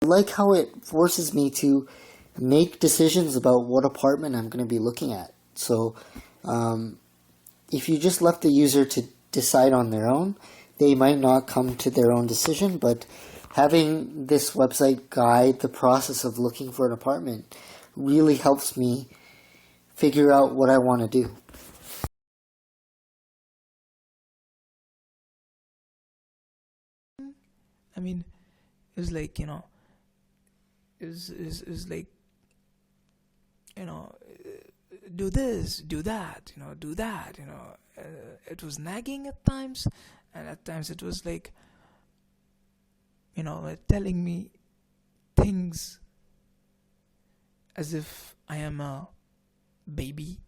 I like how it forces me to make decisions about what apartment I'm going to be looking at. So if you just left the user to decide on their own, they might not come to their own decision, but having this website guide the process of looking for an apartment really helps me figure out what I want to do. I mean, it's like, is like, do this, do that, do that, it was nagging at times, and at times it was like, telling me things as if I am a baby,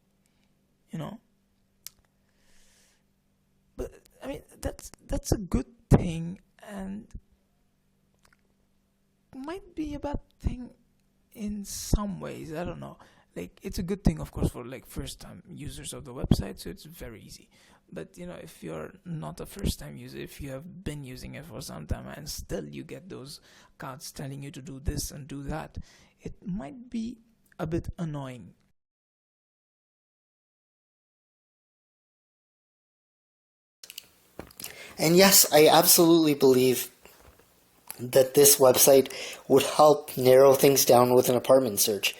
But I mean, that's a good thing, and might be a bad thing in some ways. I don't know. Like, it's a good thing, of course, for like first-time users of the website, so it's very easy. But if you're not a first-time user, if you have been using it for some time and still you get those cards telling you to do this and do that, it might be a bit annoying. And yes, I absolutely believe that this website would help narrow things down with an apartment search.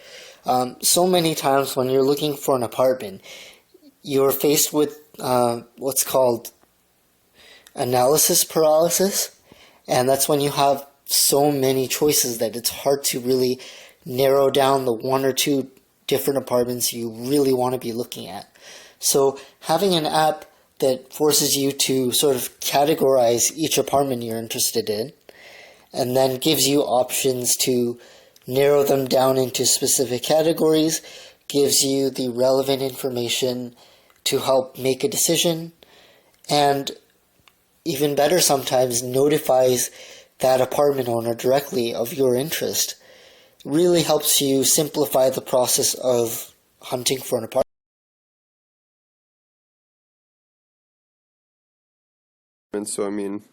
So many times when you're looking for an apartment, you're faced with what's called analysis paralysis, and that's when you have so many choices that it's hard to really narrow down the one or two different apartments you really want to be looking at. So having an app that forces you to sort of categorize each apartment you're interested in, and then gives you options to narrow them down into specific categories, gives you the relevant information to help make a decision, and even better sometimes notifies that apartment owner directly of your interest, really helps you simplify the process of hunting for an apartment. And so, I mean,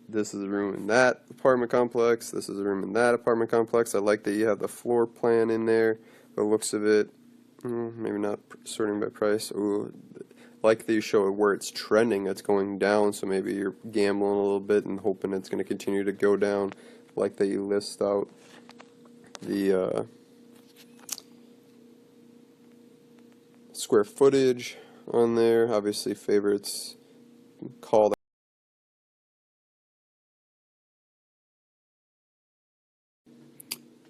this is a room in that apartment complex, this is a room in that apartment complex. I like that you have the floor plan in there, the looks of it, maybe not sorting by price. Ooh, like that you show where it's trending, it's going down, so maybe you're gambling a little bit and hoping it's going to continue to go down. Like that you list out the square footage on there, obviously favorites, call that.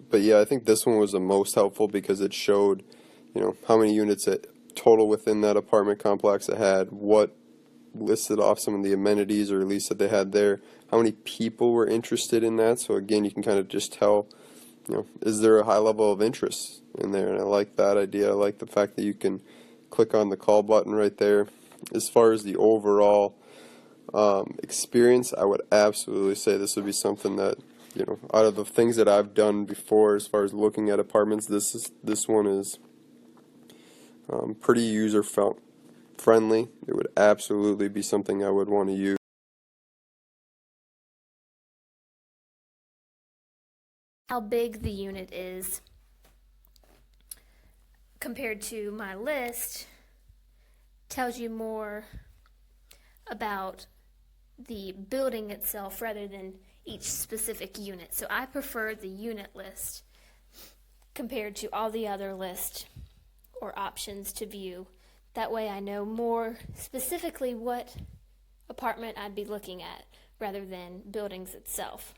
But yeah, I think this one was the most helpful because it showed, how many units it total within that apartment complex it had, what listed off some of the amenities or at least that they had there, how many people were interested in that. So again, you can kind of just tell, is there a high level of interest in there? And I like that idea. I like the fact that you can click on the call button right there. As far as the overall experience, I would absolutely say this would be something that, out of the things that I've done before as far as looking at apartments, this one is pretty user friendly. It would absolutely be something I would want to use. How big the unit is compared to my list tells you more about the building itself rather than each specific unit. So I prefer the unit list compared to all the other lists or options to view. That way I know more specifically what apartment I'd be looking at rather than buildings itself.